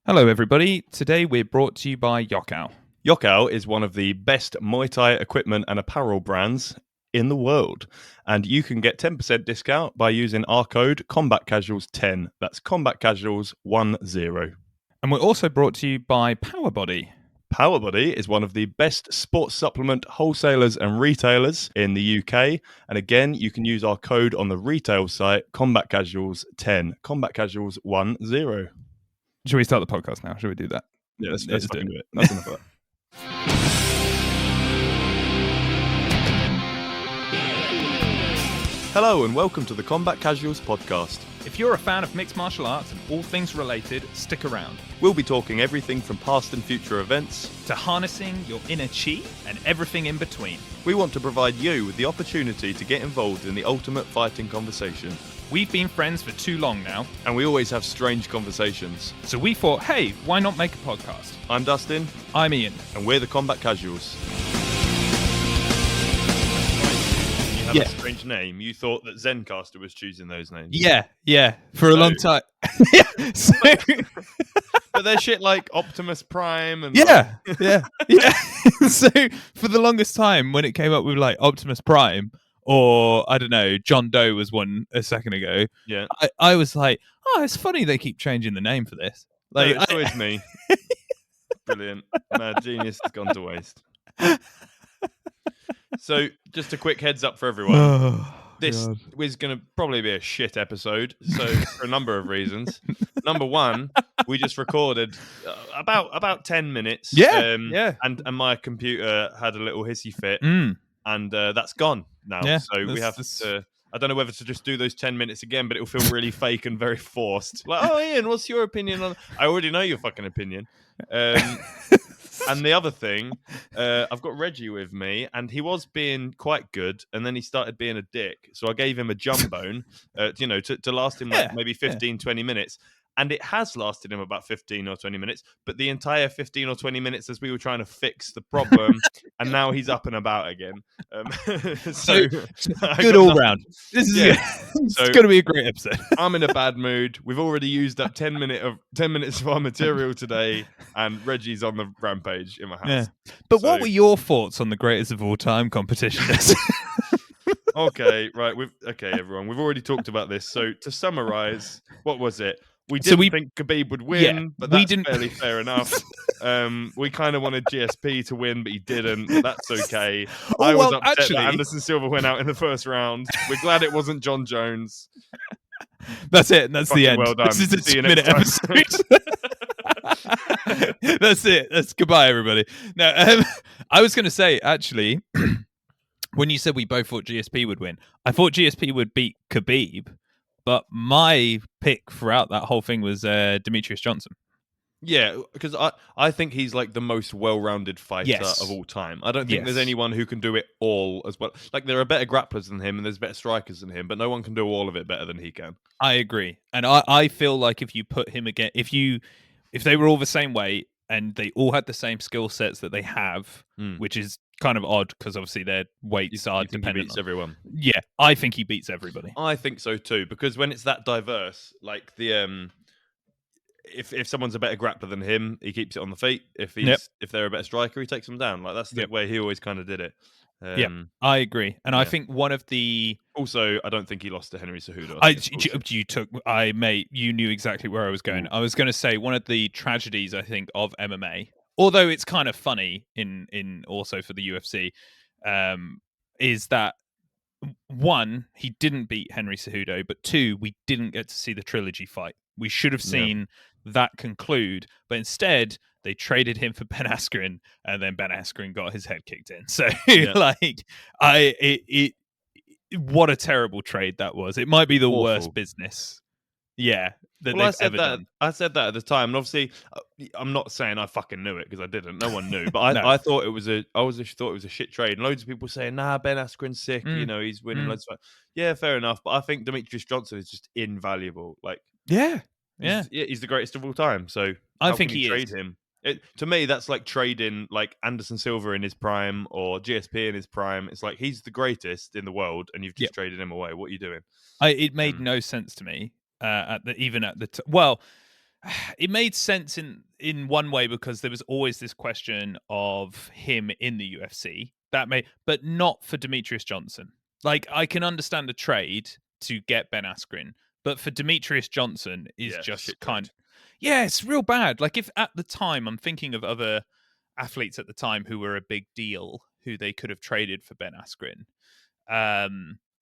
Hello, everybody. Today we're brought to you by Yokkao. Yokkao is one of the best Muay Thai equipment and apparel brands in the world. And you can get 10% discount by using our code CombatCasuals10. That's CombatCasuals10. And we're also brought to you by Powerbody. Powerbody is one of the best sports supplement wholesalers and retailers in the UK. And again, you can use our code on the retail site, CombatCasuals10. CombatCasuals10. Should we start the podcast now? Should we do that? Yeah, let's fucking do it. That's enough of that. Hello and welcome to the Combat Casuals podcast. If you're a fan of mixed martial arts and all things related, stick around. We'll be talking everything from past and future events to harnessing your inner chi and everything in between. We want to provide you with the opportunity to get involved in the ultimate fighting conversation. We've been friends for too long now, and we always have strange conversations. So we thought, hey, why not make a podcast? I'm Dustin. I'm Ian. And we're the Combat Casuals. You have a strange name. You thought that Zencastr was choosing those names. Yeah. For a long time. But they're shit like Optimus Prime and Yeah. So for the longest time, when it came up with like Optimus Prime, or I don't know, John Doe was one a second ago. Yeah, I was like, oh, it's funny they keep changing the name for this. Like, no, it's always me. Brilliant. Mad genius has gone to waste. So, just a quick heads up for everyone. This was going to probably be a shit episode, so for a number of reasons. Number one, we just recorded about 10 minutes. Yeah. And my computer had a little hissy fit, and that's gone now. Yeah, so we have to... I don't know whether to just do those 10 minutes again, but it'll feel really fake and very forced. Like, oh, Ian, what's your opinion on... I already know your fucking opinion. And the other thing, I've got Reggie with me, and he was being quite good, and then he started being a dick. So I gave him a jumbo, to last him like maybe 15, 20 minutes. And it has lasted him about 15 or 20 minutes, but the entire 15 or 20 minutes as we were trying to fix the problem, and now he's up and about again. So good all round. This is it's going to be a great episode. I'm in a bad mood. We've already used up 10 minutes of our material today, and Reggie's on the rampage in my house. Yeah. But what were your thoughts on the greatest of all time competition? Okay, right. Everyone. We've already talked about this. So to summarize, what was it? We didn't think Khabib would win, but that's fairly fair enough. We kind of wanted GSP to win, but he didn't. But that's okay. I was upset that Anderson Silva went out in the first round. We're glad it wasn't John Jones. That's it. That's the end. Well done. This is a 2-minute episode. That's it. That's goodbye, everybody. Now, I was going to say, actually, when you said we both thought GSP would win, I thought GSP would beat Khabib. But my pick throughout that whole thing was Demetrius Johnson. Yeah, because I think he's like the most well-rounded fighter of all time. I don't think there's anyone who can do it all as well. Like, there are better grapplers than him and there's better strikers than him, but no one can do all of it better than he can. I agree. And I feel like if you put him again, if they were all the same weight and they all had the same skill sets that they have, which is kind of odd because obviously their weights are dependent. He beats everyone. Yeah, I think he beats everybody. I think so too, because when it's that diverse, like the if someone's a better grappler than him, he keeps it on the feet. If they're a better striker, he takes them down. Like, that's the way he always kind of did it. I agree, and I think one of the I don't think he lost to Henry Cejudo. You knew exactly where I was going. I was going to say one of the tragedies I think of MMA, although it's kind of funny in also for the UFC, is that one, he didn't beat Henry Cejudo, but two, we didn't get to see the trilogy fight. We should have seen that conclude, but instead they traded him for Ben Askren, and then Ben Askren got his head kicked in. So what a terrible trade that was. It might be the worst business. Yeah. I said that at the time, and obviously, I'm not saying I fucking knew it because I didn't. No one knew, but I thought it was thought it was a shit trade. And loads of people saying, "Nah, Ben Askren's sick. He's winning loads of fights." Yeah, fair enough. But I think Demetrius Johnson is just invaluable. Like, he's the greatest of all time. So I think he trade him. To me, that's like trading like Anderson Silva in his prime or GSP in his prime. It's like he's the greatest in the world, and you've just traded him away. What are you doing? It made no sense to me. it made sense in one way because there was always this question of him in the UFC. But not for Demetrius Johnson. Like, I can understand a trade to get Ben Askren, but for Demetrius Johnson is Yeah, just shit kind. trade. Yeah, it's real bad. Like, if at the time I'm thinking of other athletes at the time who were a big deal, who they could have traded for Ben Askren.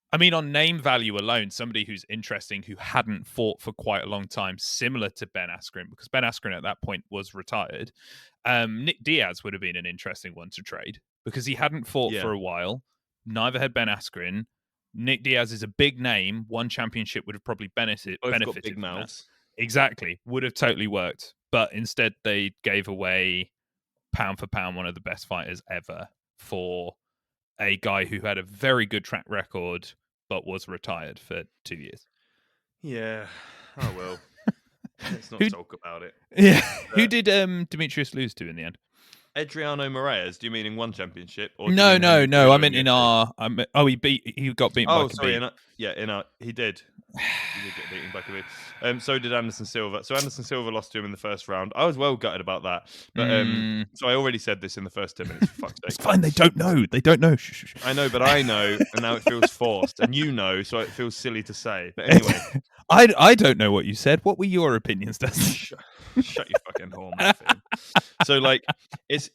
I mean, on name value alone, somebody who's interesting who hadn't fought for quite a long time, similar to Ben Askren, because Ben Askren at that point was retired. Nick Diaz would have been an interesting one to trade because he hadn't fought Yeah. for a while. Neither had Ben Askren. Nick Diaz is a big name. One championship would have probably Both got benefited big from that. mouths. Exactly. Would have totally worked. But instead, they gave away, pound for pound, one of the best fighters ever for a guy who had a very good track record but was retired for 2 years. Yeah. Oh, well. Let's not Who- talk about it. Yeah. Who did Demetrius lose to in the end? Adriano Moraes, do you mean in one championship? Or do you No. mean him I meant dueling in history? our. He got beaten by Oh, sorry. Khabib. He did. He did get beaten by Khabib. So did Anderson Silva. So Anderson Silva lost to him in the first round. I was well gutted about that. But so I already said this in the first 10 minutes. For fuck's It's sake. fine. They don't know. They don't know. Shh. I know, but I know, and now it feels forced. And you know, so it feels silly to say. But anyway, I don't know what you said. What were your opinions, Dustin? shut your fucking horn mouth. So like it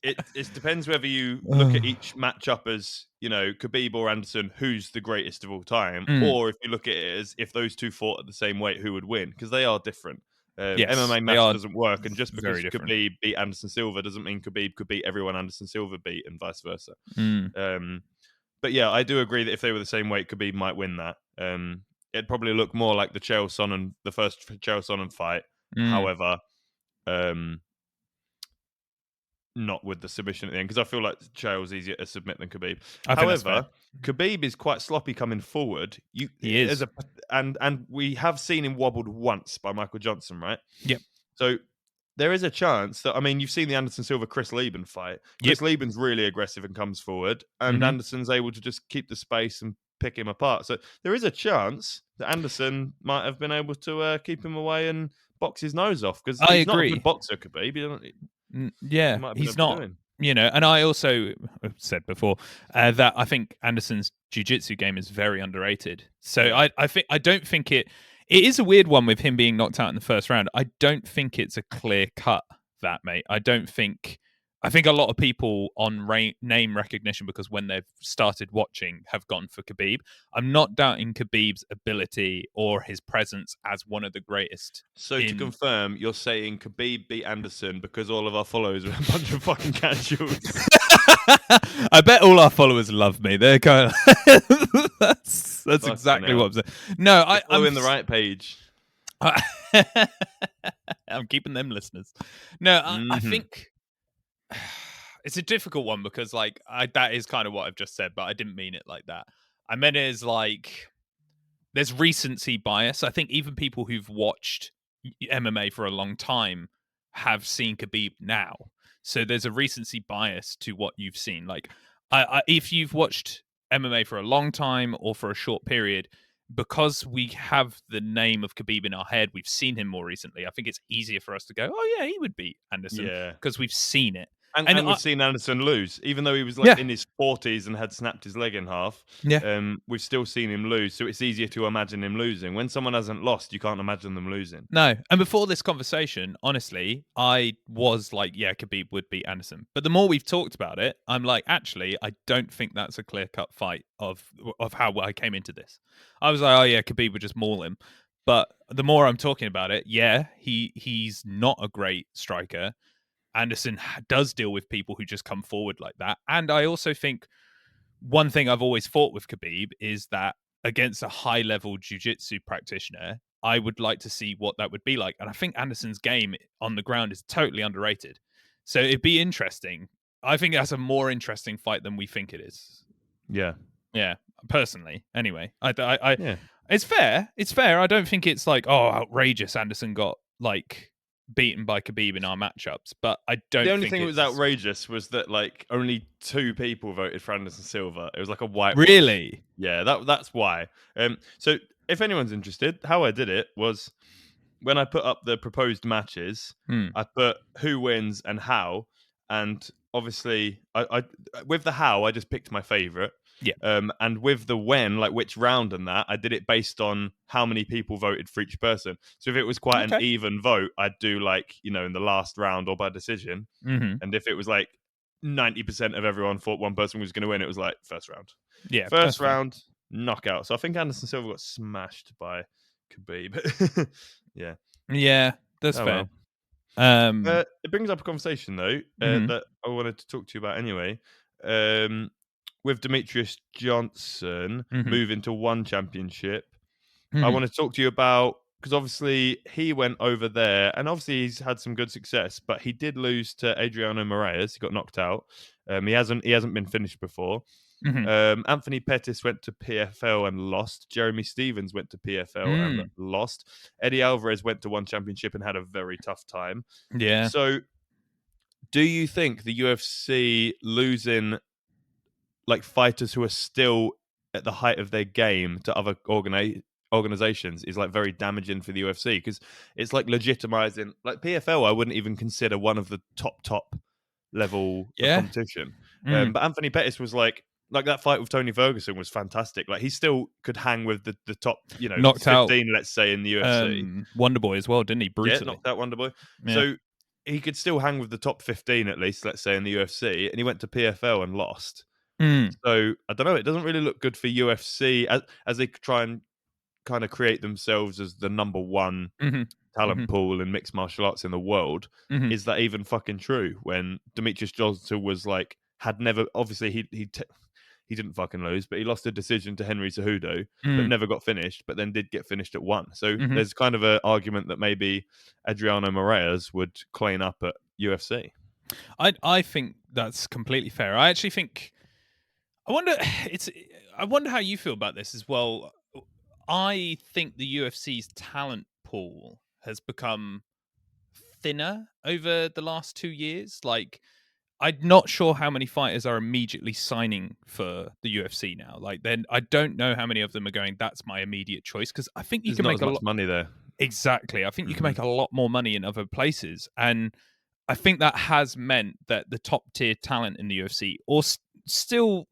depends whether you look at each matchup as, you know, Khabib or Anderson, who's the greatest of all time, or if you look at it as if those two fought at the same weight, who would win, because they are different. Yes, MMA they math are doesn't work, and just because very different. Khabib beat Anderson Silva doesn't mean Khabib could beat everyone Anderson Silva beat, and vice versa. But yeah, I do agree that if they were the same weight, Khabib might win that. It'd probably look more like the Chael Sonnen, the first Chael Sonnen fight. However, not with the submission at the end, because I feel like Chael's easier to submit than Khabib. However, Khabib is quite sloppy coming forward. He is. And we have seen him wobbled once by Michael Johnson, right? Yep. So there is a chance that, I mean, you've seen the Anderson Silva Chris Lieben fight. Chris Lieben's really aggressive and comes forward, and Anderson's able to just keep the space and pick him apart. So there is a chance that Anderson might have been able to keep him away and box his nose off, because he's not a good boxer, Khabib. He's not. You know, and I also said before that I think Anderson's jiu-jitsu game is very underrated. So I don't think it is a weird one with him being knocked out in the first round. I don't think it's a clear cut, that, mate. I think a lot of people on name recognition, because when they've started watching, have gone for Khabib. I'm not doubting Khabib's ability or his presence as one of the greatest. So to confirm, you're saying Khabib beat Anderson because all of our followers are a bunch of fucking casuals. I bet all our followers love me. They're kind of that's exactly what I'm saying. No, I'm in the right page. I'm keeping them listeners. No, I think it's a difficult one because, like, that is kind of what I've just said, but I didn't mean it like that. I meant it as, like, there's recency bias. I think even people who've watched MMA for a long time have seen Khabib now. So there's a recency bias to what you've seen. Like, if you've watched MMA for a long time or for a short period, because we have the name of Khabib in our head, we've seen him more recently. I think it's easier for us to go, oh yeah, he would beat Anderson, because we've seen it. And we've seen Anderson lose, even though he was like in his 40s and had snapped his leg in half. We've still seen him lose, so it's easier to imagine him losing. When someone hasn't lost, you can't imagine them losing. No, and before this conversation, honestly, I was like, yeah, Khabib would beat Anderson. But the more we've talked about it, I'm like, actually, I don't think that's a clear-cut fight of how I came into this. I was like, oh yeah, Khabib would just maul him. But the more I'm talking about it, yeah, he's not a great striker. Anderson does deal with people who just come forward like that. And I also think one thing I've always fought with Khabib is that against a high-level jiu-jitsu practitioner, I would like to see what that would be like. And I think Anderson's game on the ground is totally underrated. So it'd be interesting. I think that's a more interesting fight than we think it is. Yeah. Yeah, personally. Anyway, it's fair. It's fair. I don't think it's like, oh, outrageous. Anderson got, like, beaten by Khabib in our matchups, but I don't. The only thing that was outrageous was that, like, only 2 people voted for Anderson Silva. It was like a white. Really? Yeah, that's why. So if anyone's interested, how I did it was when I put up the proposed matches, Mm. I put who wins and how, and obviously, I with the how, I just picked my favorite. Yeah. And with the when, like which round and that, I did it based on how many people voted for each person. So if it was quite an Okay. even vote, I'd do like, in the last round or by decision. Mm-hmm. And if it was like 90% of everyone thought one person was going to win, it was like first round. Yeah. First round, knockout. So I think Anderson Silva got smashed by Khabib. Yeah. Yeah, that's Oh fair. well. It brings up a conversation though Mhm. that I wanted to talk to you about anyway. With Demetrius Johnson Mhm. moving to one championship, I Mhm. want to talk to you about, because obviously he went over there and obviously he's had some good success, but he did lose to Adriano Moraes. He got knocked out. He hasn't been finished before. Mhm. Anthony Pettis went to PFL and lost. Jeremy Stevens went to PFL and Mm. lost. Eddie Alvarez went to one championship and had a very tough time. Yeah. So, do you think the UFC losing like fighters who are still at the height of their game to other organizations is like very damaging for the UFC? Because it's like legitimizing, like PFL, I wouldn't even consider one of the top level of Yeah. competition. Mm. But Anthony Pettis was like that fight with Tony Ferguson was fantastic. Like he still could hang with the top, Knocked out 15, let's say, in the UFC. Wonderboy as well, didn't he? Yeah, Brutally. knocked out Wonderboy. Yeah. So he could still hang with the top 15 at least, let's say, in the UFC, and he went to PFL and lost. Mm. So I don't know. It doesn't really look good for UFC as they try and kind of create themselves as the number one Mhm. talent Mhm. pool in mixed martial arts in the world. Mhm. Is that even fucking true? When Demetrius Johnson was like had never, obviously he didn't fucking lose, but he lost a decision to Henry Cejudo, but Mm. never got finished, but then did get finished at one. So Mhm. there's kind of an argument that maybe Adriano Moraes would clean up at UFC. I think that's completely fair. I actually think I wonder it's I wonder how you feel about this as well. I think the UFC's talent pool has become thinner over the last 2 years. Like I'm not sure how many fighters are immediately signing for the UFC now. Like then I don't know how many of them are going, that's my immediate choice, because I think you There's can not make as a much lot. money there. Exactly. I think you can Mhm. make a lot more money in other places. And I think that has meant that the top tier talent in the UFC, or still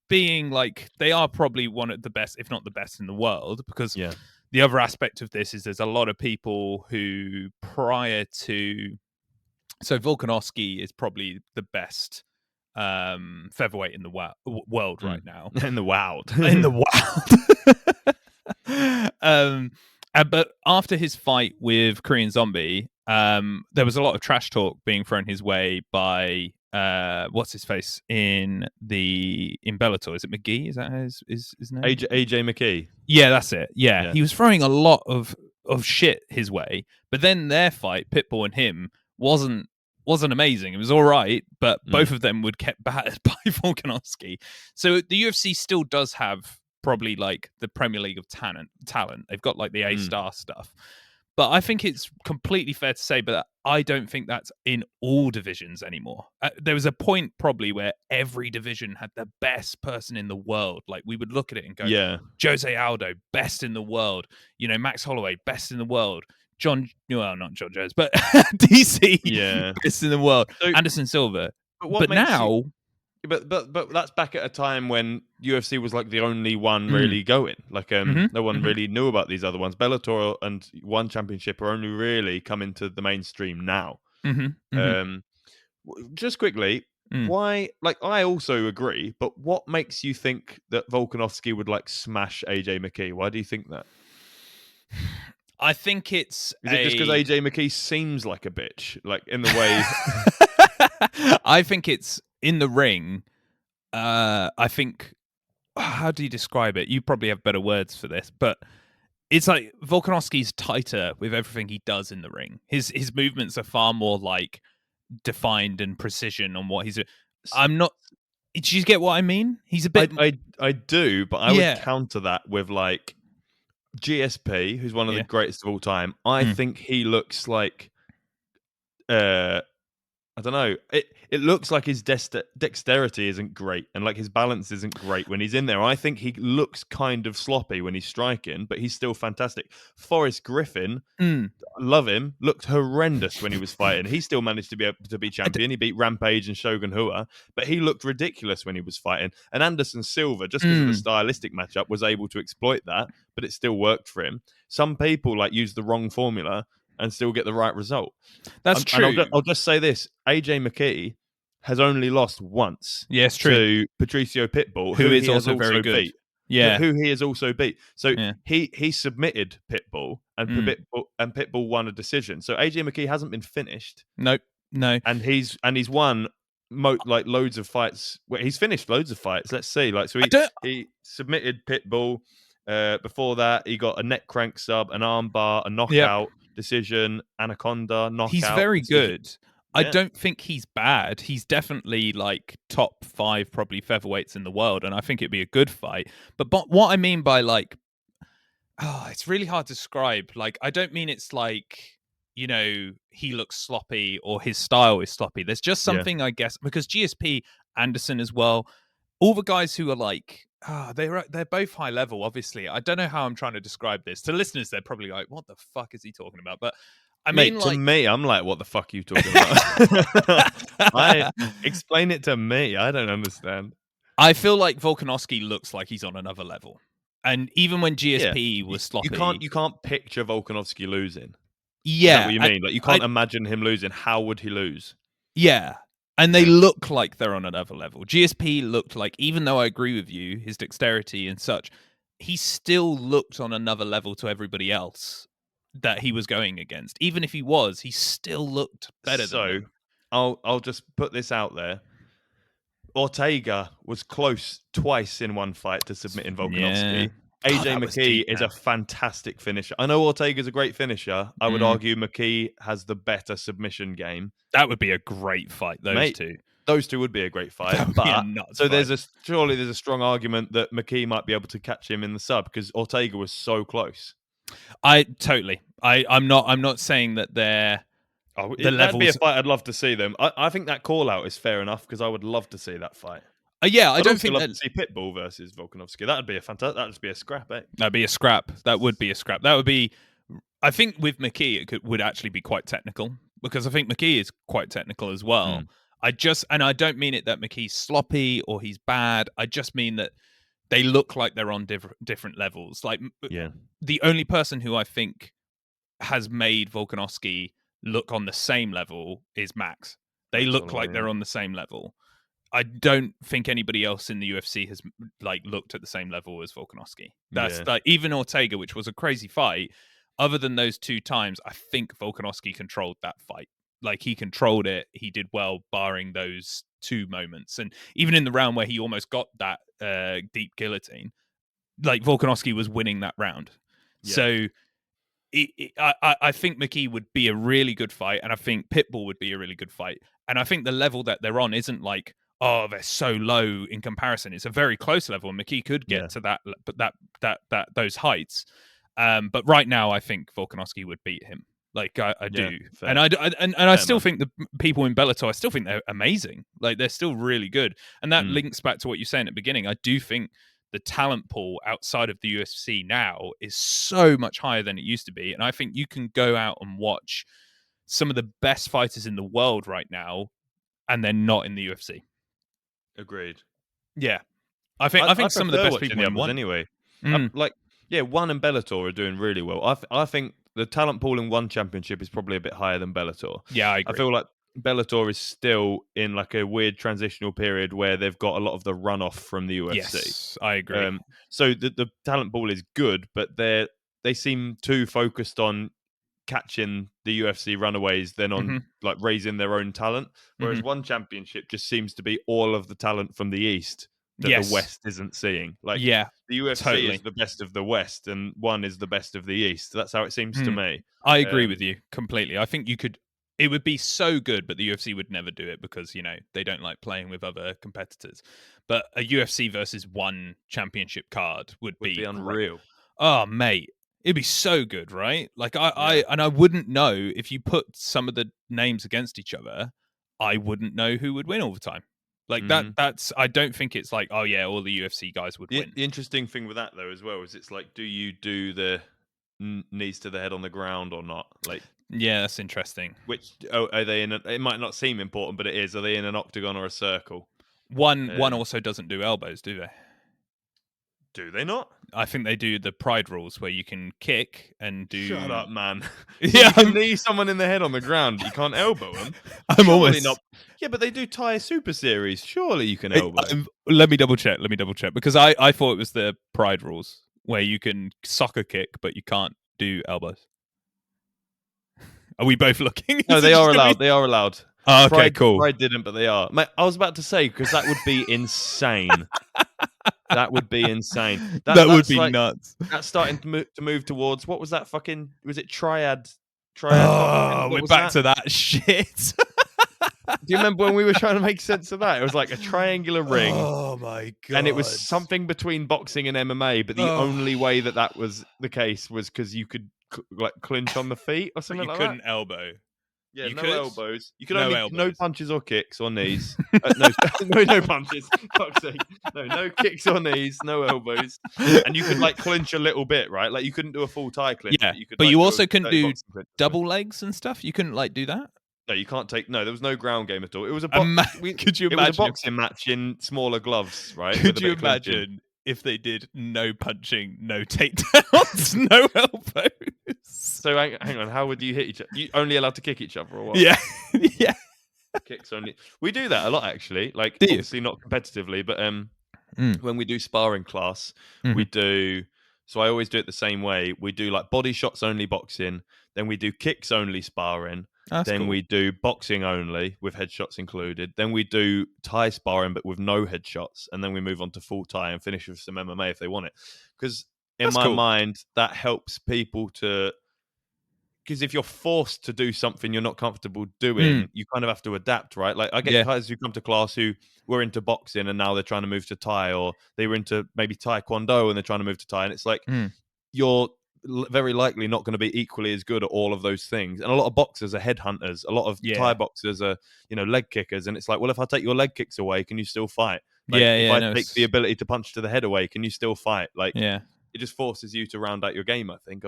being like, they are probably one of the best, if not the best in the world, because Yeah. the other aspect of this is there's a lot of people who prior to, so Volkanovski is probably the best featherweight in the world right Mm. now. In the wild. In the wild. But after his fight with Korean Zombie, there was a lot of trash talk being thrown his way by what's his face in Bellator. Is it McGee? Is that his name? AJ McKee. Yeah, that's it. Yeah, Yeah. he was throwing a lot of shit his way, but then their fight, Pitbull and him, wasn't amazing. It was all right, but both of them would get battered by Volkanovski. So the UFC still does have probably like the Premier League of talent. They've got like the A-star stuff. But I think it's completely fair to say, but I don't think that's in all divisions anymore. There was a point probably where every division had the best person in the world. Like we would look at it and go, Yeah. Jose Aldo, best in the world. Max Holloway, best in the world. Not John Jones, but DC, Yeah. best in the world. So, Anderson Silva. but what But makes you? now, But that's back at a time when UFC was like the only one Mm. really going. Like Mhm, no one mhm. really knew about these other ones. Bellator and One Championship are only really coming to the mainstream now. Mhm, mhm, Um, just quickly, mm. why? Like I also agree, but what makes you think that Volkanovski would like smash AJ McKee? Why do you think that? I think it's Is it just because AJ McKee seems like a bitch, like in the way? I think it's in the ring. I think, how do you describe it? You probably have better words for this, but it's like Volkanovski's tighter with everything he does in the ring. His movements are far more like defined and precision on what he's doing. I'm not. Do you get what I mean? He's a bit. I do, but I would Yeah. counter that with like GSP, who's one of the Yeah. greatest of all time. I Mm. think he looks like I I don't know. It looks like his dexterity isn't great, and like his balance isn't great when he's in there. I think he looks kind of sloppy when he's striking, but he's still fantastic. Forrest Griffin, Mm. love him, looked horrendous when he was fighting. He still managed to be able to be champion. He beat Rampage and Shogun Hua, but he looked ridiculous when he was fighting. And Anderson Silva, just because of the stylistic matchup, was able to exploit that, but it still worked for him. Some people like use the wrong formula and still get the right result. That's true. And I'll just say this: AJ McKee has only lost once. Yes, true. To Patricio Pitbull, who is also very good. Beat. Yeah, who he has also beat. So yeah. he submitted Pitbull, and Pitbull won a decision. So AJ McKee hasn't been finished. Nope, no. And he's won like loads of fights. Well, he's finished loads of fights. Let's see. Like so, he submitted Pitbull. Before that, he got a neck crank sub, an arm bar, a knockout decision, anaconda knockout. He's very decision. good. I don't think he's bad. He's definitely like top 5 probably featherweights in the world, and I think it'd be a good fight. But what I mean by like, it's really hard to describe. Like, I don't mean it's like, you know, he looks sloppy or his style is sloppy. There's just something, I guess, because GSP, Anderson as well, all the guys who are like, they're both high level, obviously. I don't know how I'm trying to describe this. To listeners, they're probably like, what the fuck is he talking about? But I mean, Mate, to me, I'm like, what the fuck are you talking about? Explain it to me. I don't understand. I feel like Volkanovski looks like he's on another level. And even when GSP was sloppy... You can't picture Volkanovski losing. Yeah. Is that what you mean? Like, you can't imagine him losing. How would he lose? Yeah. And they look like they're on another level. GSP looked like, even though I agree with you, his dexterity and such, he still looked on another level to everybody else that he was going against. Even if he still looked better than them. I'll just put this out there. Ortega was close twice in one fight to submitting Volkanovski. Yeah. AJ McKee is a fantastic finisher. I know Ortega's a great finisher. I would argue McKee has the better submission game. That would be a great fight, two. Those two would be a great fight. Surely there's a strong argument that McKee might be able to catch him in the sub because Ortega was so close. I'm not saying that they're that'd be a fight I'd love to see them. I think that call out is fair enough because I would love to see that fight. I don't think love to see Pitbull versus Volkanovski. That'd be that'd just be a scrap, eh? That'd be a scrap. That would be a scrap. That would be. I think with McKee it would actually be quite technical because I think McKee is quite technical as well. I don't mean it that McKee's sloppy or he's bad. I just mean that they look like they're on different levels. Like the only person who I think has made Volkanovski look on the same level is Max. They look like they're on the same level. I don't think anybody else in the UFC has like looked at the same level as Volkanovski. That's like even Ortega, which was a crazy fight. Other than those 2 times, I think Volkanovski controlled that fight. Like he controlled it. He did well, barring those 2 moments. And even in the round where he almost got that deep guillotine, like Volkanovski was winning that round. Yeah. So I think McKee would be a really good fight, and I think Pitbull would be a really good fight. And I think the level that they're on isn't like, they're so low in comparison. It's a very close level, and McKee could get to that those heights. But right now, I think Volkanovski would beat him. Like I do, fair. And I still think the people in Bellator, I still think they're amazing. Like they're still really good, and that links back to what you're saying at the beginning. I do think the talent pool outside of the UFC now is so much higher than it used to be, and I think you can go out and watch some of the best fighters in the world right now, and they're not in the UFC. Agreed. Yeah, I think some of the best people in one anyway. One and Bellator are doing really well. I think the talent pool in one championship is probably a bit higher than Bellator. Yeah, I agree. I feel like Bellator is still in like a weird transitional period where they've got a lot of the runoff from the UFC. Yes, I agree. So the talent pool is good, but they seem too focused on catching the UFC runaways than on like raising their own talent. Whereas one championship just seems to be all of the talent from the East that the West isn't seeing. Like the UFC is the best of the West and one is the best of the East. That's how it seems to me. I agree with you completely. I think it would be so good, but the UFC would never do it because, they don't like playing with other competitors. But a UFC versus one championship card would be unreal. Great. Oh, mate. It'd be so good, right? Like I wouldn't know if you put some of the names against each other. I wouldn't know who would win all the time. Like Mhm. that's I don't think it's like, oh yeah, all the UFC guys would win. The interesting thing with that though as well is it's like, do you do the knees to the head on the ground or not? Like, Yeah, that's interesting. which are they in? It might not seem important, but it is. Are they in an octagon or a circle? One also doesn't do elbows, do they? Do they not? I think they do the pride rules where you can kick and do. Shut up, man. Yeah, You can knee someone in the head on the ground. You can't elbow them. I'm Surely almost. not. Yeah, but they do Thai Super Series. Surely you can It- elbow. let me double check. Because I thought it was the pride rules where you can soccer kick, but you can't do elbows. Are we both looking? No, Is they it are just gonna allowed. be- They are allowed. Oh, okay, cool. Pride didn't, but they are. Mate, I was about to say because that would be insane. That would be insane. That would That's be like, nuts. that's starting to move towards what was that fucking? Was it triad? Oh, boxing? What we're was back that? to that shit. Do you remember when we were trying to make sense of that? It was like a triangular ring. Oh my god! And it was something between boxing and MMA, but the only way that was the case was because you could like clinch on the feet or But something you like couldn't that. elbow. Yeah, you no could? elbows. You could No only no elbows. punches or kicks or knees. No punches. Fuck's sake. No kicks or knees. No elbows. And you could like clinch a little bit, right? Like you couldn't do a full tie clinch. Yeah, but you could. but like, you do a also couldn't dirty do boxing clinch or something. double legs and stuff. You couldn't like do that. No, you can't take. No, there was no ground game at all. It was a Could you It was a imagine? boxing match in smaller gloves, right? with Could a you bit of clinching. imagine if they did no punching, no takedowns, no elbows? So hang on, how would you hit each other? You only allowed to kick each other or what? Yeah, yeah. Kicks only. We do that a lot actually. Like Do you? obviously not competitively, but Mm. when we do sparring class, Mhm. we do. So I always do it the same way. We do like body shots only boxing, then we do kicks only sparring, That's then cool. we do boxing only with headshots included, then we do Thai sparring but with no headshots, and then we move on to full Thai and finish with some MMA if they want it. Because in That's my cool. mind, that helps people to. Because if you're forced to do something you're not comfortable doing, you kind of have to adapt, right? Like I get Yeah. guys who come to class who were into boxing and now they're trying to move to Thai, or they were into maybe Taekwondo and they're trying to move to Thai, and it's like you're very likely not going to be equally as good at all of those things. And a lot of boxers are headhunters. A lot of Yeah. Thai boxers are, leg kickers, and it's like, well, if I take your leg kicks away, can you still fight? Like, Yeah, if yeah, I no, take it's- the ability to punch to the head away, can you still fight? Like, Yeah. it just forces you to round out your game. I think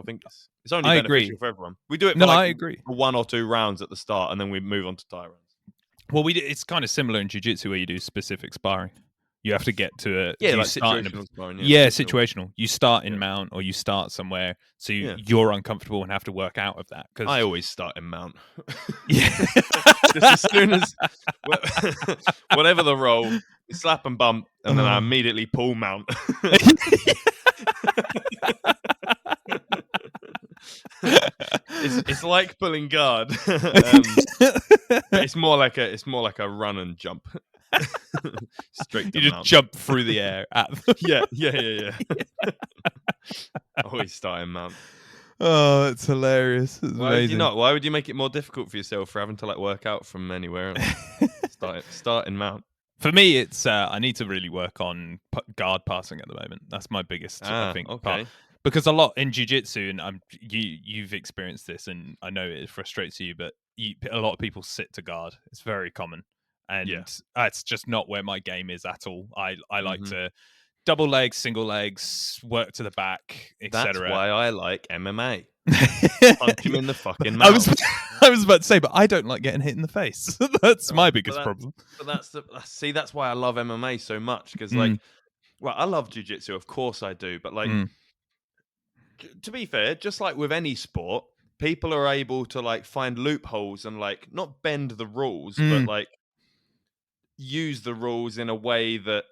it's only I beneficial agree. for everyone. We do it for No, like I agree. 1 or 2 rounds at the start, and then we move on to Thai rounds. Well, it's kind of similar in jiu-jitsu where you do specific sparring. You have to get to a Yeah, you like start in a- situational sparring. Yeah, situational. You start in Yeah. mount or you start somewhere, so Yeah. you're uncomfortable and have to work out of that. Because I always start in mount. yeah, Just as soon as whatever the roll, you slap and bump, and then I immediately pull mount. It's like pulling guard, but it's more like a run and jump. Straight to you just mount. jump through the air at them. Yeah. Always start in mount. Oh, it's hilarious. It's Why would amazing. you not? Why would you make it more difficult for yourself for having to like work out from anywhere else? Start in mount. For me, it's I need to really work on guard passing at the moment. That's my biggest, I think, part. Because a lot in jiu-jitsu, and you've experienced this, and I know it frustrates you, but a lot of people sit to guard. It's very common, and it's just not where my game is at all. I like to double legs, single legs, work to the back, etc. That's why I like MMA. Punch him in the fucking mouth. I was about to say, but I don't like getting hit in the face. That's my biggest problem. But that's why I love MMA so much, because like, well, I love jiu-jitsu, of course I do, but like, to be fair, just like with any sport, people are able to like find loopholes and like not bend the rules, but like use the rules in a way that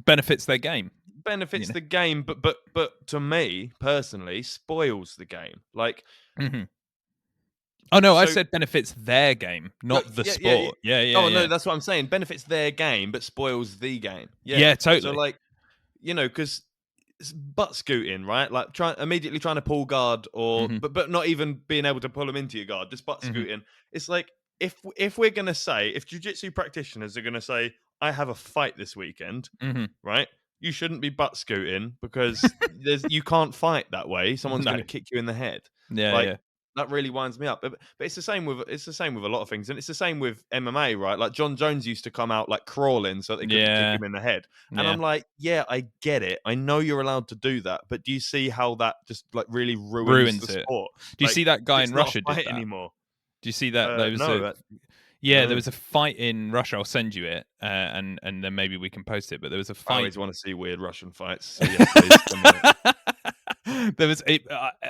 benefits their game. Benefits the game, but to me personally, spoils the game. Like, oh no, I said benefits their game, not the sport. Yeah. Oh no, that's what I'm saying. Benefits their game, but spoils the game. Yeah, totally. So like, because it's butt scooting, right? Like immediately trying to pull guard, or but not even being able to pull them into your guard, just butt scooting. It's like if we're gonna say, if jiu-jitsu practitioners are gonna say, I have a fight this weekend, right? You shouldn't be butt scooting, because you can't fight that way. Someone's going to kick you in the head. Yeah. that really winds me up. But it's the same with a lot of things, and it's the same with MMA, right? Like John Jones used to come out like crawling so they couldn't kick Yeah. him in the head, and Yeah. I'm like, yeah, I get it. I know you're allowed to do that, but do you see how that just like really ruins the it. sport? Do you Like, see that guy it's in not a Russia did fight that? anymore. Do you see that? There was No, there no. was a fight in Russia. I'll send you it, and then maybe we can post it. But there was a I fight. always want to see weird Russian fights. So yes, please, send me it. There was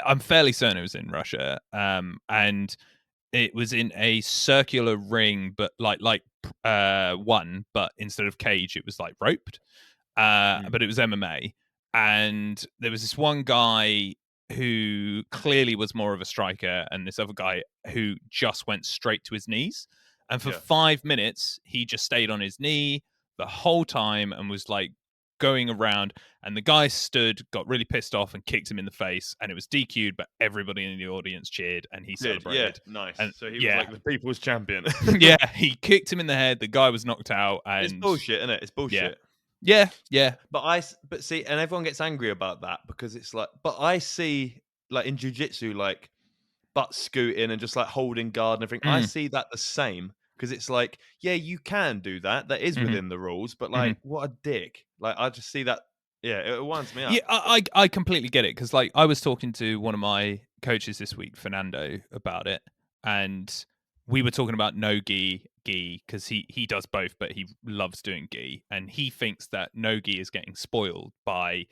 I'm fairly certain it was in Russia, and it was in a circular ring, but like one, but instead of cage, it was like roped. But it was MMA, and there was this one guy who clearly was more of a striker, and this other guy who just went straight to his knees. And for 5 minutes, he just stayed on his knee the whole time and was like going around. And the guy stood, got really pissed off, and kicked him in the face. And it was DQ'd, but everybody in the audience cheered, and he celebrated. Yeah, nice. And so he was like the people's champion. yeah, he kicked him in the head. The guy was knocked out. And It's bullshit, isn't it? It's bullshit. Yeah. But see, and everyone gets angry about that because it's like, but I see like in jiu-jitsu, like butt scooting and just like holding guard and everything. I see that the same because it's like, yeah, you can do that. That is within the rules, but like, what a dick. Like, I just see that. Yeah, it winds me up. Yeah, I completely get it because like I was talking to one of my coaches this week, Fernando, about it, and we were talking about no gi because he does both, but he loves doing gi, and he thinks that no gi is getting spoiled by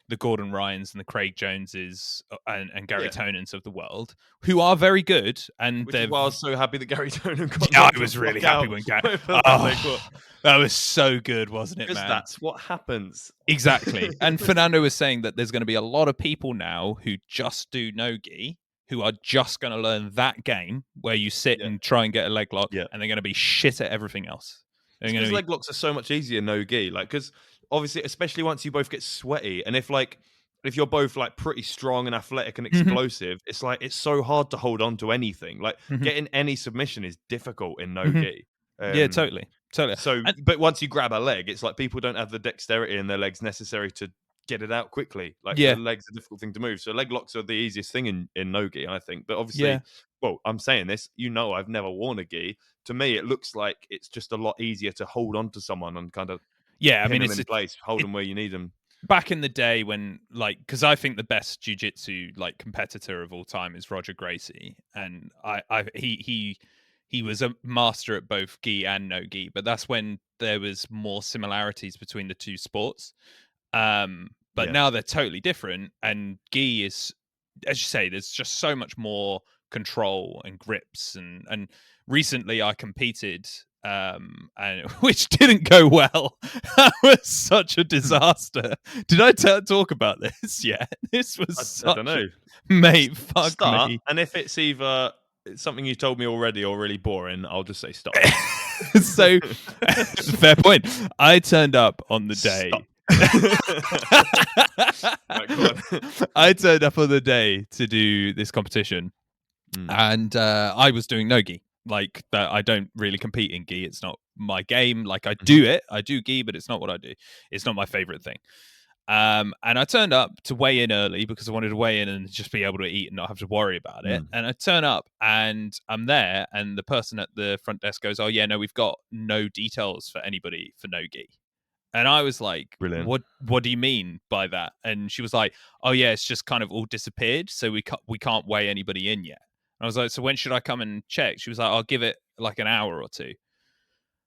the Gordon Ryans and the Craig Joneses and Gary Tonans of the world, who are very good. And which is why I was so happy that Gary Tonan got. Yeah, I was really happy when Gary. That was so good, wasn't it, man? Because that's what happens. Exactly. And Fernando was saying that there's going to be a lot of people now who just do no-gi, who are just going to learn that game where you sit and try and get a leg lock, and they're going to be shit at everything else. Because leg locks are so much easier no-gi. Like, because obviously, especially once you both get sweaty, and if you're both like pretty strong and athletic and explosive, it's like it's so hard to hold on to anything. Like getting any submission is difficult in no-gi. Yeah, totally. So, but once you grab a leg, it's like people don't have the dexterity in their legs necessary to get it out quickly. Like the legs are a difficult thing to move. So leg locks are the easiest thing in no-gi, I think. But obviously, well, I'm saying this, I've never worn a gi. To me, it looks like it's just a lot easier to hold on to someone and kind of I mean, it's in place, hold them where you need them. Back in the day when, like, because I think the best jiu-jitsu like competitor of all time is Roger Gracie, and he was a master at both gi and no gi, but that's when there was more similarities between the two sports. But now they're totally different, and gi is, as you say, there's just so much more control and grips, and recently I competed, and which didn't go well. That was such a disaster. Did I talk about this yet? This was I don't know, mate. Fuck me. And if it's either something you told me already or really boring, I'll just say stop. So, fair point. I turned up on the day. I turned up on the day to do this competition, and I was doing no gi. Like that, I don't really compete in gi. It's not my game. Like I do it, I do gi, but it's not what I do. It's not my favorite thing. And I turned up to weigh in early because I wanted to weigh in and just be able to eat and not have to worry about it. And I turn up and I'm there, and the person at the front desk goes, "Oh yeah, no, we've got no details for anybody for no gi." And I was like, brilliant. What do you mean by that? And she was like, "Oh yeah, it's just kind of all disappeared, so we can't weigh anybody in yet." And I was like, "So when should I come and check?" She was like, "I'll give it like an hour or two."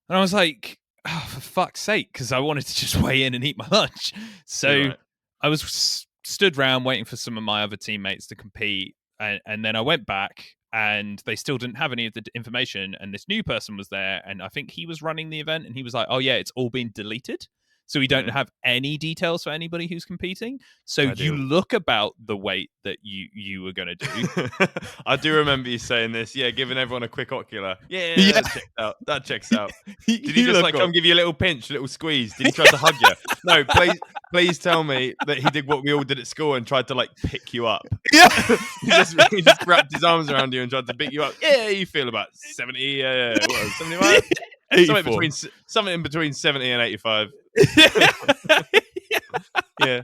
And I was like, oh, for fuck's sake, because I wanted to just weigh in and eat my lunch. So I was stood around waiting for some of my other teammates to compete. And then I went back and they still didn't have any of the information. And this new person was there. And I think he was running the event. And he was like, "Oh, yeah, it's all been deleted. So we don't have any details for anybody who's competing. So you look about the weight that you were going to do." I do remember you saying this. Yeah, giving everyone a quick ocular. Yeah. That checks out. Did he just like come give you a little pinch, a little squeeze? Did he try to hug you? No, please tell me that he did what we all did at school and tried to like pick you up. Yeah. he just wrapped his arms around you and tried to pick you up. Yeah, you feel about 70. Yeah. What, 75? Something in between 70 and 85. Yeah.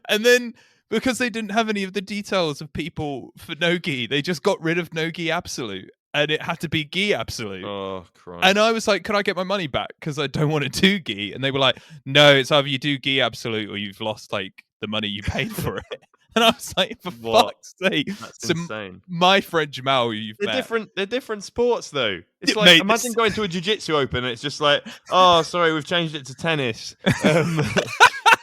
And then, because they didn't have any of the details of people for no gi. They just got rid of no gi absolute, and it had to be gi absolute. Oh, Christ. And I was like, "Can I get my money back? Because I don't want to do gi." And they were like, "No, it's either you do gi absolute or you've lost like the money you paid for it." And I was like, "For What? fuck's sake!" That's So insane. my friend Jamal, who you've They're met, different. They're different sports, though. It's Yeah, like mate, imagine this- going to a jiu-jitsu open and it's just like, oh, sorry, we've changed it to tennis.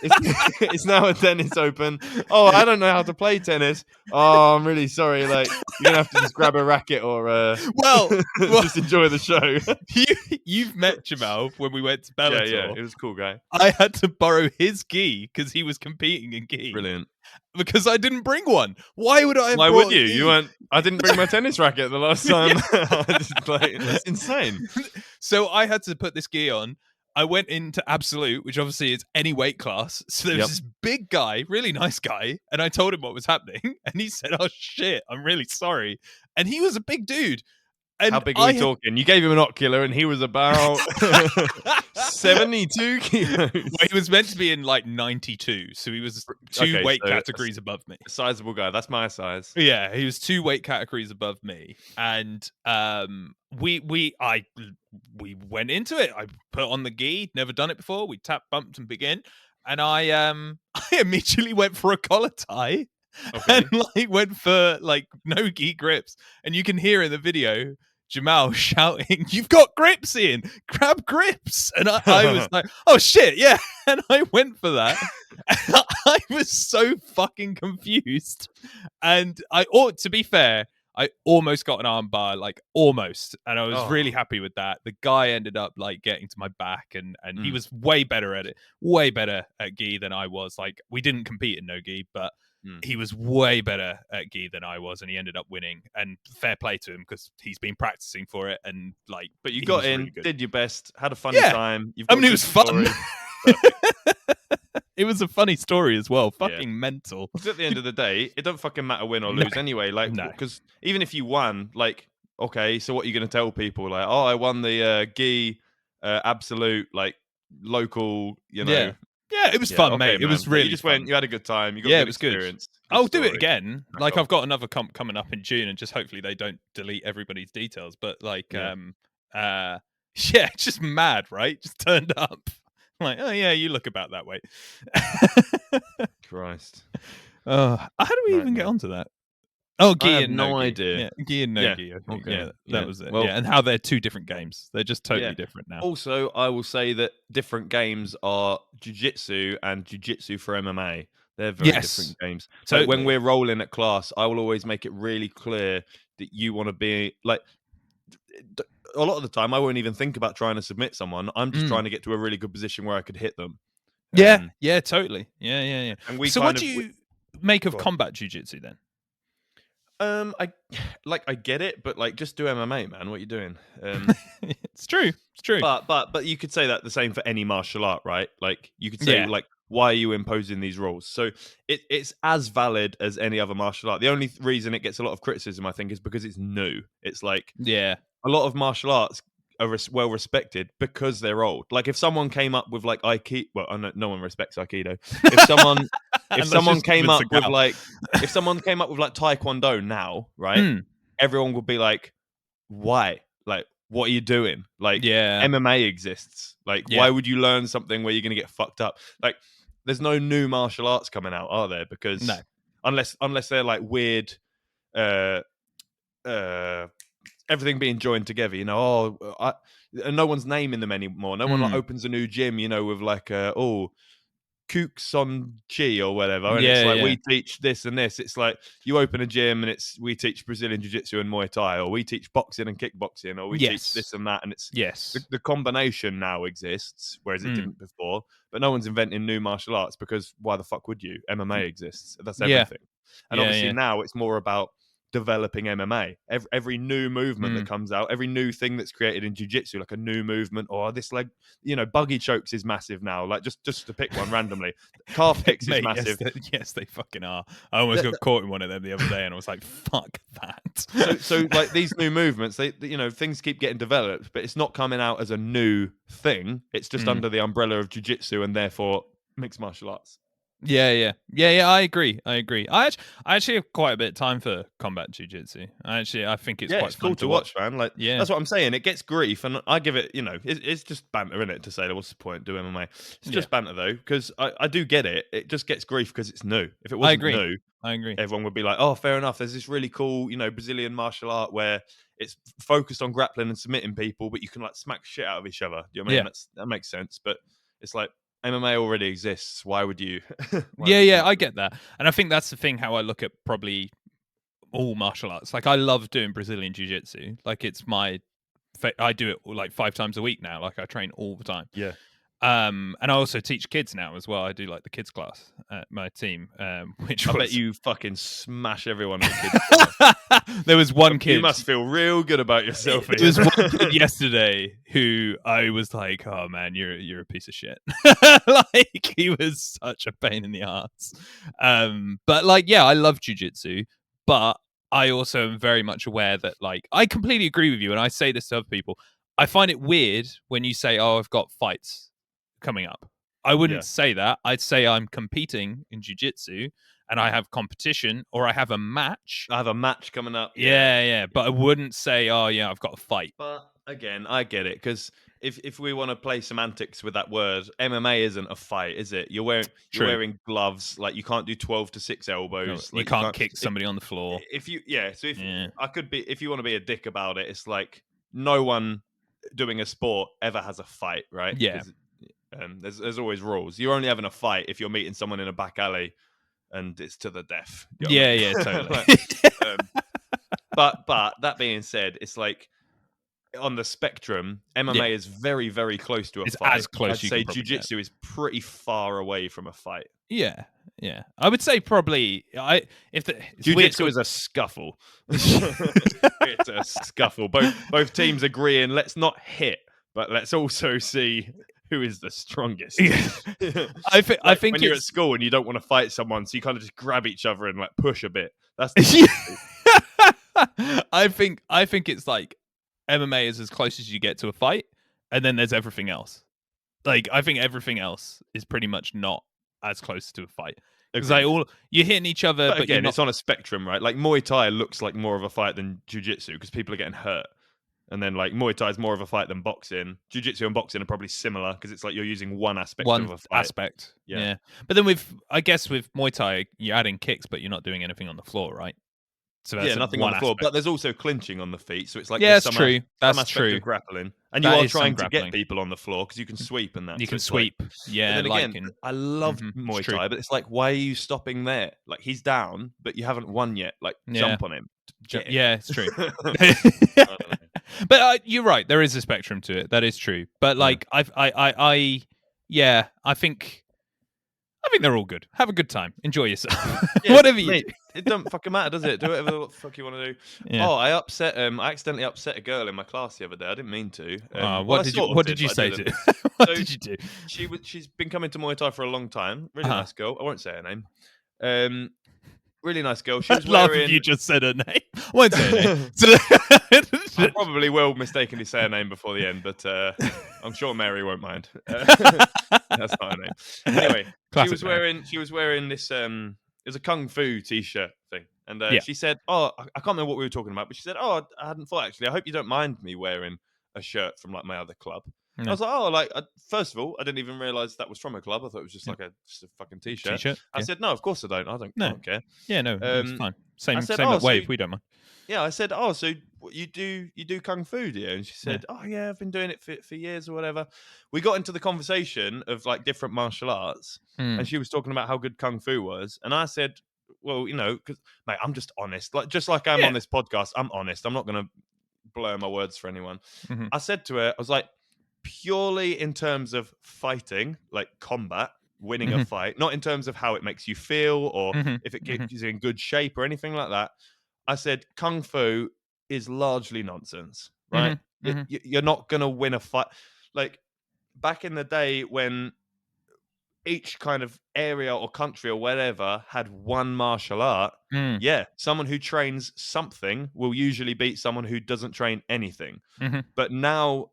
It's now a tennis open. Oh, I don't know how to play tennis. Oh, I'm really sorry. Like you're gonna have to just grab a racket or well, just enjoy the show. you've met Jamal when we went to yeah, Bellator. yeah, it was a cool guy. I had to borrow his gi because he was competing in gi. Brilliant. Because I didn't bring one. Why would I? Have Why brought would you? gi? You weren't. I didn't bring my tennis racket the last time. That's insane. So I had to put this gi on. I went into absolute, which obviously is any weight class. So there was Yep. this big guy, really nice guy, and I told him what was happening, and he said, "Oh shit, I'm really sorry." And he was a big dude. And How big are we talking? You gave him an ocular, and he was about 72 kilos. Well, he was meant to be in like 92, so he was two Okay, weight so categories above me. Sizable guy. That's my size. Yeah, he was 2 weight categories above me, and we went into it. I put on the gi, never done it before. We tap, bumped, and begin, and I I immediately went for a collar tie, Okay. and like went for like no gi grips, and you can hear in the video Jamal shouting, "You've got grips, Ian! Grab grips!" And I was like, "Oh shit, yeah!" And I went for that. I was so fucking confused, and to be fair, I almost got an armbar, like almost, and I was really happy with that. The guy ended up like getting to my back, and he was way better at it, way better at gi than I was. Like we didn't compete in no gi, but he was way better at gi than I was, and he ended up winning. And fair play to him because he's been practicing for it, and like, But you he got was in, really good. did your best, had a funny Yeah. time. You've I got mean, it a was good fun. story. It was a funny story as well. Yeah. Fucking mental. 'Cause at the end of the day, it don't fucking matter win or lose anyway. Like, No. because even if you won, like, okay, so what are you going to tell people? Like, oh, I won the gi absolute, like, local, you know. Yeah. Yeah, it was Yeah, fun, okay, mate. It man. was But really you just fun. went, you had a good time. You got Yeah, good it was good. experience. I'll do it story. again. Crack Like on. I've got another coming up in June, and just hopefully they don't delete everybody's details. But like, Yeah. yeah, it's just mad, right? Just turned up. Like, oh yeah, you look about that way. Christ. How do we even get Nightmare. onto that? Oh, I gi have and no no gi. idea. Yeah, gi and no Yeah, gi. I think. okay, Yeah, that yeah. was it. Well- yeah, and how they're two different games. They're just totally Yeah. different now. Also, I will say that different games are jiu-jitsu and jiu-jitsu for MMA. They're very Yes. different games. So when Totally. we're rolling at class, I will always make it really clear that you want to be like. A lot of the time, I won't even think about trying to submit someone. I'm just trying to get to a really good position where I could hit them. Yeah, yeah, totally. Yeah. And we So, kind what of, do you make of Go on. combat jiu-jitsu then? I get it, but like, just do MMA, man. What are you doing? It's true. It's true. But you could say that the same for any martial art, right? Like you could say Yeah. like, why are you imposing these rules? So it's as valid as any other martial art. The only reason it gets a lot of criticism, I think, is because it's new. It's like Yeah. a lot of martial arts are well respected because they're old. Like if someone came up with like Aikido, well, I know no one respects Aikido. If someone Unless someone you're came Steven up with Seagal. like if someone came up with like Taekwondo now, right? Mm, Everyone would be like, why? Like, what are you doing? Like, yeah. MMA exists. Like, Yeah. why would you learn something where you're going to get fucked up? Like, there's no new martial arts coming out, are there? Because No. unless they're like weird, everything being joined together. You know, no one's naming them anymore. No one like opens a new gym. You know, with like Kooks on Chi or whatever, and it's Yeah, like yeah. we teach this and this. It's like you open a gym and we teach Brazilian Jiu-Jitsu and Muay Thai, or we teach boxing and kickboxing, or we Yes. teach this and that, and it's Yes. the combination now exists, whereas it didn't before. But no one's inventing new martial arts because why the fuck would you? MMA exists. That's Yeah. everything. And Yeah, obviously yeah. now it's more about developing MMA. Every new movement that comes out, every new thing that's created in jiu-jitsu, like a new movement, or this leg, you know, buggy chokes is massive now. Like just to pick one randomly, calf kicks is Mate, massive. yes, they fucking are. I almost got caught in one of them the other day, and I was like, "Fuck that." So like these new movements, they you know, things keep getting developed, but it's not coming out as a new thing. It's just under the umbrella of jiu-jitsu and therefore mixed martial arts. Yeah. I agree. I actually have quite a bit of time for combat jujitsu. I think it's Yeah, quite it's cool fun to watch, man. Like Yeah, that's what I'm saying. It gets grief, and I give it. It's just banter, isn't it? To say that, what's the point? Do MMA? It's yeah. just banter though, because I do get it. It just gets grief because it's new. If it I wasn't agree. new, I agree. everyone would be like, "Oh, fair enough." There's this really cool, Brazilian martial art where it's focused on grappling and submitting people, but you can like smack shit out of each other. Do you know what I mean? Yeah. That makes sense. But it's like MMA already exists. Why would you? Why would you Yeah. change I it? get that, and I think that's the thing. How I look at probably all martial arts. Like I love doing Brazilian jiu-jitsu. Like it's my I do it like 5 times a week now. Like I train all the time. Yeah. And I also teach kids now as well. I do like the kids class at my team, which I bet was you fucking smash everyone at the kids' class. there was one You kid. must feel real good about yourself. There was one kid yesterday who I was like, "Oh man, you're a piece of shit." Like he was such a pain in the ass. But like, yeah, I love jujitsu, but I also am very much aware that like I completely agree with you, and I say this to other people. I find it weird when you say, "Oh, I've got fights coming up." I Yeah. wouldn't say that. I'd say I'm competing in jujitsu and I have competition or I have a match. I have a match coming up. Yeah. But I wouldn't say, "Oh, yeah, I've got a fight." But again, I get it because if we want to play semantics with that word, MMA isn't a fight, is it? You're True. wearing gloves. Like you can't do 12 to 6 No, elbows. you Like can't kick somebody on the floor. if you yeah. So if Yeah. I could be, if you want to be a dick about it, it's like no one doing a sport ever has a fight, right? Yeah. Because there's always rules. You're only having a fight if you're meeting someone in a back alley and it's to the death. You know what I mean? Yeah, totally. Like, but that being said, it's like on the spectrum, MMA is very, very close to a It's fight. as close I'd you say can probably get. jiu-jitsu is pretty far away from a fight. Yeah. I would say probably it's weird Jiu-jitsu is a scuffle. It's a scuffle. Both teams agreeing, let's not hit, but let's also see who is the strongest. I think when you're at school and you don't want to fight someone, so you kind of just grab each other and like push a bit. That's I think it's like MMA is as close as you get to a fight, and then there's everything else. Like I think everything else is pretty much not as close to a fight because you're hitting each other, But but again, you're not. it's on a spectrum, right? Like Muay Thai looks like more of a fight than Jiu-Jitsu because people are getting hurt. And then like Muay Thai is more of a fight than boxing. Jiu-Jitsu and boxing are probably similar because it's like you're using one aspect of a fight. Aspect. Yeah. But then I guess with Muay Thai, you're adding kicks, but you're not doing anything on the floor, right? So that's nothing on the floor. But there's also clinching on the feet. So it's like yeah, there's that's some true. That's aspect true. of grappling. And That you are is some trying to grappling. get people on the floor because you can sweep and that. You So can it's like- sweep. Yeah. and then like again, I love Muay it's true. Thai, but it's like, why are you stopping there? Like he's down, but you haven't won yet. Like jump on him. Yeah, it's true. I don't know. But you're right. There is a spectrum to it. That is true. But like, I think they're all good. Have a good time. Enjoy yourself. Yeah, Whatever you mate, do. it don't fucking matter, does it? Do whatever the fuck you want to do. Yeah. Oh, I accidentally upset a girl in my class the other day. I didn't mean to. What did you say to? What did you do? She's been coming to Muay Thai for a long time. Really nice girl. I won't say her name. Really nice girl. She was Laugh wearing. if you just said her name. I won't say her name. I probably will mistakenly say her name before the end, but I'm sure Mary won't mind. That's not her name. Anyway, Classic she was wearing this. It was a kung fu t-shirt thing, and Yeah. she said, "Oh, I can't remember what we were talking about," but she said, "Oh, I hadn't thought actually. I hope you don't mind me wearing a shirt from like my other club." No. I was like, "Oh, like first of all, I didn't even realize that was from a club. I thought it was just like just a fucking t-shirt." T-shirt. I said, "No, of course I don't. I don't care." Yeah, no, it's fine. Same said, way. so If we don't mind. Yeah, I said, "Oh, so you do kung fu, do you?" And she said, "Oh, yeah, I've been doing it for years or whatever." We got into the conversation of like different martial arts, and she was talking about how good kung fu was, and I said, "Well, because mate, I'm just honest. Like just like I'm on this podcast, I'm honest. I'm not gonna blur my words for anyone." Mm-hmm. I said to her, I was like, purely in terms of fighting, like combat, winning a fight, not in terms of how it makes you feel or if it gets you in good shape or anything like that. I said, Kung Fu is largely nonsense, right? You're not going to win a fight. Like back in the day when each kind of area or country or whatever had one martial art, someone who trains something will usually beat someone who doesn't train anything. But now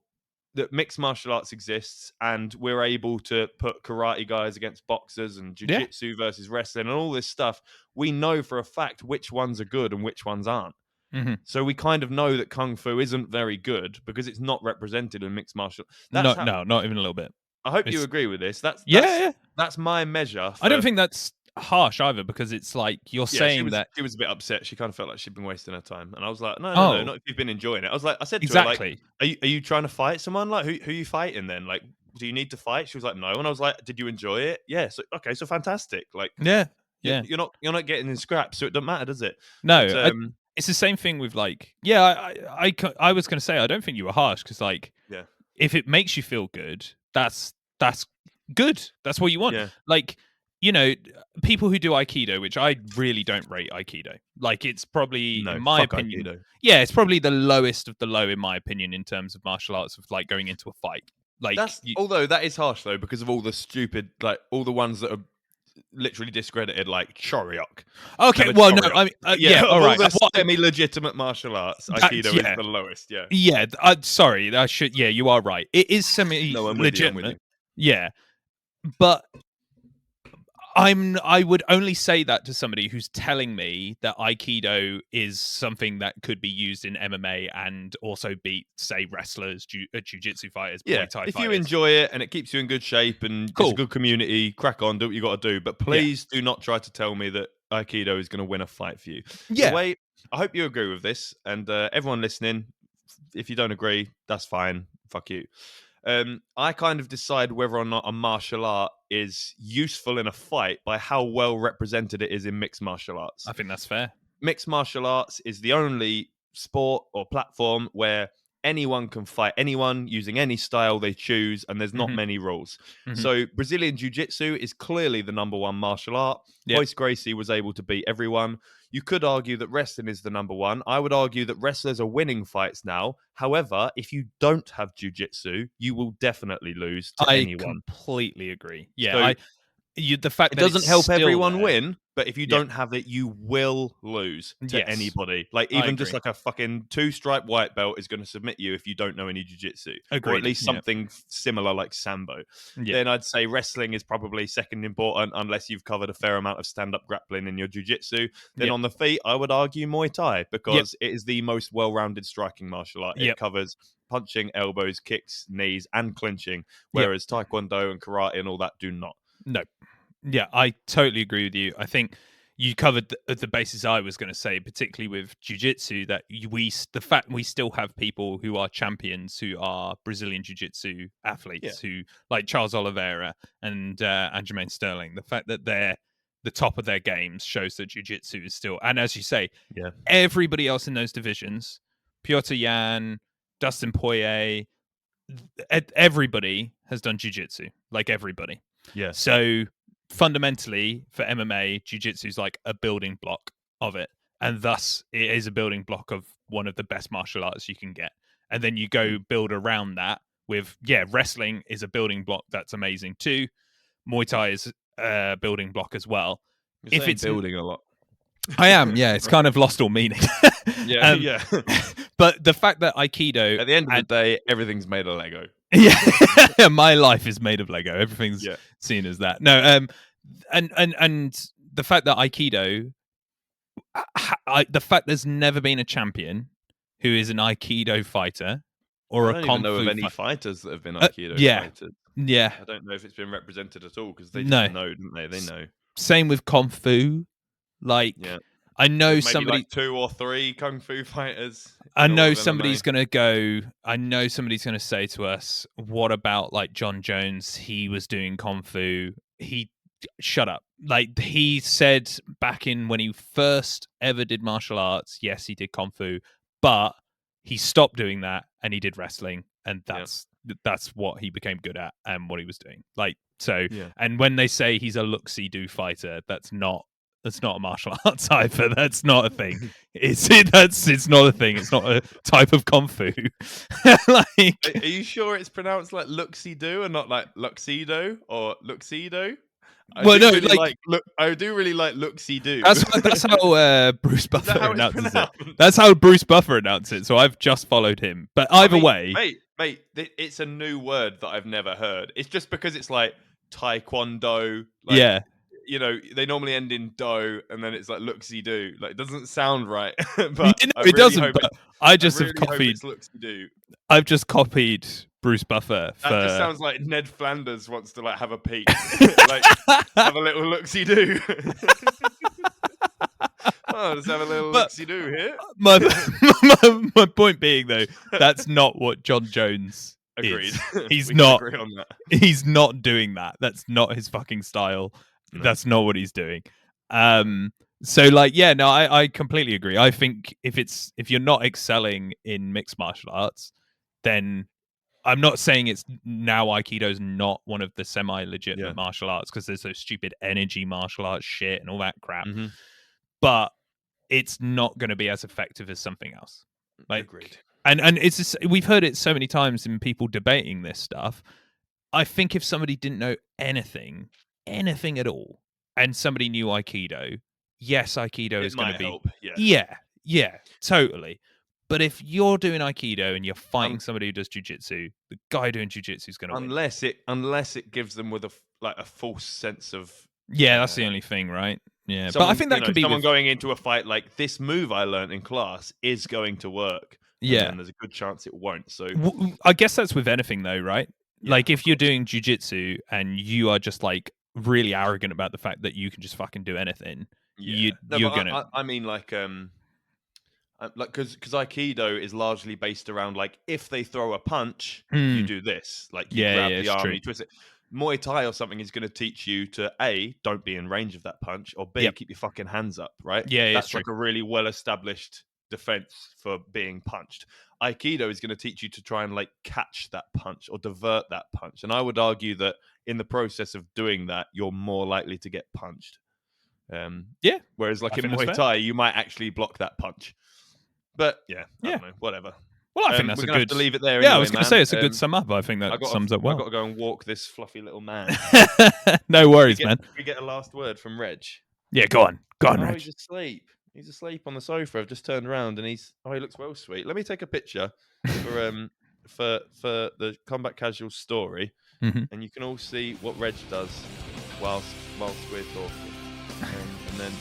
that mixed martial arts exists, and we're able to put karate guys against boxers and jiu-jitsu versus wrestling and all this stuff, we know for a fact which ones are good and which ones aren't. Mm-hmm. So we kind of know that kung fu isn't very good because it's not represented in mixed martial. No, not even a little bit. I hope you agree with this. That's my measure. I don't think that's harsh either, because it's like you're saying that she was a bit upset. She kind of felt like she'd been wasting her time, and I was like, no, not if you've been enjoying it. I said to her, like, are you trying to fight someone? Like, who are you fighting then? Like, do you need to fight? She was like, no, and I was like, did you enjoy it? Yeah. So okay, so fantastic. Like, yeah. You're not getting in scraps, so it doesn't matter, does it? No. But, it's the same thing with like, I was going to say, I don't think you were harsh, because like, if it makes you feel good, that's good. That's what you want. Yeah. Like, you know, people who do Aikido, which I really don't rate Aikido. Like, it's probably, in my opinion, Aikido. Yeah, it's probably the lowest of the low in my opinion in terms of martial arts, of like going into a fight. Like, although that is harsh though, because of all the stupid, like all the ones that are literally discredited, like Choryok. Okay, well, no, I mean, all right. All the semi-legitimate martial arts, Aikido is the lowest. Yeah. Yeah. Sorry, I should. Yeah, you are right. It is semi-legitimate. Yeah, but I would only say that to somebody who's telling me that Aikido is something that could be used in MMA and also beat, say, wrestlers, jiu-jitsu fighters, Muay Thai if fighters. you enjoy it and it keeps you in good shape and it's a good community, crack on, do what you got to do. But please do not try to tell me that Aikido is going to win a fight for you. Yeah. I hope you agree with this, and everyone listening, if you don't agree, that's fine. Fuck you. I kind of decide whether or not a martial art is useful in a fight by how well represented it is in mixed martial arts. I think that's fair. Mixed martial arts is the only sport or platform where anyone can fight anyone using any style they choose, and there's not many rules. So Brazilian Jiu-Jitsu is clearly the number one martial art. Royce Gracie was able to beat everyone. You could argue that wrestling is the number one. I would argue that wrestlers are winning fights now. However, if you don't have jiu-jitsu, you will definitely lose to anyone. I completely agree. Yeah, so, the fact that it doesn't help everyone win, but if you don't have it, you will lose to anybody. Like, even just like a fucking 2-stripe white belt is going to submit you if you don't know any jiu-jitsu. Or at least something similar like Sambo. Then I'd say wrestling is probably second important, unless you've covered a fair amount of stand-up grappling in your jiu-jitsu. Then on the feet, I would argue Muay Thai, because it is the most well-rounded striking martial art. It covers punching, elbows, kicks, knees, and clinching, whereas Taekwondo and karate and all that do not. No. Yeah, I totally agree with you. I think you covered the basis I was going to say, particularly with jiu-jitsu, that the fact we still have people who are champions who are Brazilian jiu-jitsu athletes, who like Charles Oliveira and Jermaine Sterling. The fact that they're the top of their games shows that jiu-jitsu is still, and as you say, everybody else in those divisions, Piotr Jan, Dustin Poirier, everybody has done jiu-jitsu, like everybody. Yeah. So fundamentally, for MMA, jiu-jitsu is like a building block of it, and thus it is a building block of one of the best martial arts you can get. And then you go build around that with wrestling is a building block that's amazing too. Muay Thai is a building block as well. If it's building a lot, I am. Yeah, it's kind of lost all meaning. But the fact that Aikido, at the end of the day, everything's made of Lego. Yeah, my life is made of Lego. Everything's seen as that. No, and the fact that Aikido, the fact there's never been a champion who is an Aikido fighter or a kung fu. I don't know of any fighters that have been Aikido fighters. Yeah, I don't know if it's been represented at all, because they just know, didn't they? They know. Same with kung fu. Like, I know maybe somebody, like 2 or 3 kung fu fighters. I know somebody's going to go. I know somebody's going to say to us, "What about like John Jones? He was doing kung fu. Shut up." Like, he said back in when he first ever did martial arts, yes, he did kung fu, but he stopped doing that and he did wrestling, and that's what he became good at and what he was doing. Like, so, and when they say he's a look-see-do fighter, that's not a martial arts either. That's not a thing. It's not a thing. It's not a type of kung fu. Like, are you sure it's pronounced like look-see-do and not like luxido or luxido? I do really like look-see-do. That's how Bruce Buffer announces it. That's how Bruce Buffer announced it. So I've just followed him. But either way, mate, Mate, it's a new word that I've never heard. It's just because it's like taekwondo. Like, Yeah. you know, they normally end in do, and then it's like looksy do. Like, it doesn't sound right. You But know, I it really doesn't, hope but I just really have hope copied. it's looksy do. I've just copied Bruce Buffer for. That just sounds like Ned Flanders wants to like have a peek, like have a little looksy do. Oh, let's have a little But- looksy do here. my point being though, that's not what John Jones Agreed. is. He's We can not. agree on that. He's not doing that. That's not his fucking style. No. That's not what he's doing. So like, yeah, no, I completely agree. I think if you're not excelling in mixed martial arts, then I'm not saying it's now Aikido's not one of the semi-legitimate Yeah. martial arts because there's those stupid energy martial arts shit and all that crap. Mhm. But it's not going to be as effective as something else. Like, Agreed. and it's just, we've heard it so many times in people debating this stuff. I think if somebody didn't know anything at all, and somebody knew Aikido, yes, Aikido is going to be help. Yeah. yeah, totally. But if you're doing Aikido and you're fighting somebody who does jujitsu, the guy doing jujitsu is going to win. Unless it gives them with a false sense of Yeah, that's the only thing, right? Yeah, but I think that could be someone with, going into a fight like this move I learned in class is going to work. yeah. And there's a good chance it won't. So I guess that's with anything though, right? Yeah, like if of you're course. doing jujitsu and you are just like really arrogant about the fact that you can just fucking do anything, yeah. you're but gonna. I mean like because Aikido is largely based around like if they throw a punch, you do this. Like you Yeah, grab yeah, the it's arm, true. you twist it. Muay Thai or something is going to teach you to A, don't be in range of that punch, or B, Yep. keep your fucking hands up, right? Yeah, That's it's like a really well-established defense for being punched. Aikido is going to teach you to try and like catch that punch or divert that punch. And I would argue that in the process of doing that, you're more likely to get punched. Yeah, Whereas like I in think that's Muay fair. Thai, you might actually block that punch. But yeah, I Yeah. don't know, whatever. Well, I think that's we're a gonna have good. to leave it there. Yeah, I anyway, was going to man. say it's a good sum up. I think that I got sums up I've well. got to go and walk this fluffy little man. No worries, man. We get a last word from Reg. Yeah, go on, Oh, Reg. he's asleep. He's asleep on the sofa. I've just turned around and he looks well sweet. Let me take a picture for the Combat Casual story, Mhm. and you can all see what Reg does whilst we're talking. And then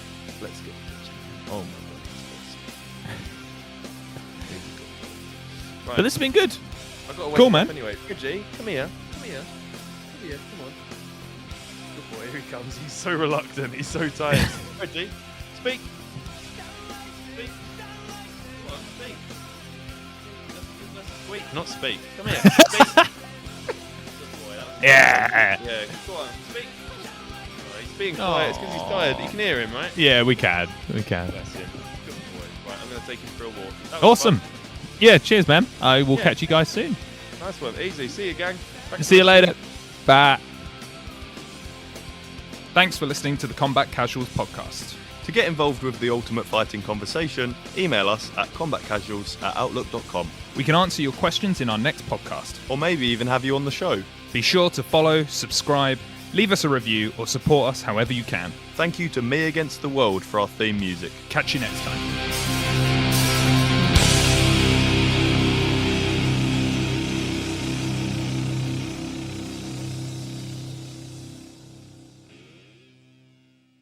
let's get the picture. Oh my god, right. But this has been good. I've got to wake Cool, up man. Anyway, Reggie, come here. Come on. Good boy, here he comes. He's so reluctant. He's so tired. Reggie, speak. Speak. Come on, speak. Let's squeak, not speak. Come here. Speak. Good boy. Yeah. Yeah, go on, speak. Oh, he's being quiet. It's because he's tired. You can hear him, right? Yeah, we can. Bless him. Good boy. Right, I'm going to take him for a walk. That was Awesome. fun. Yeah, cheers, man. I will Yeah. catch you guys soon. Nice one. Easy. See you, gang. Back See you to- later. Bye. Thanks for listening to the Combat Casuals podcast. To get involved with the Ultimate Fighting conversation, email us at combatcasuals@outlook.com, We can answer your questions in our next podcast. or maybe even have you on the show. Be sure to follow, subscribe, leave us a review, or support us however you can. Thank you to Me Against the World for our theme music. Catch you next time.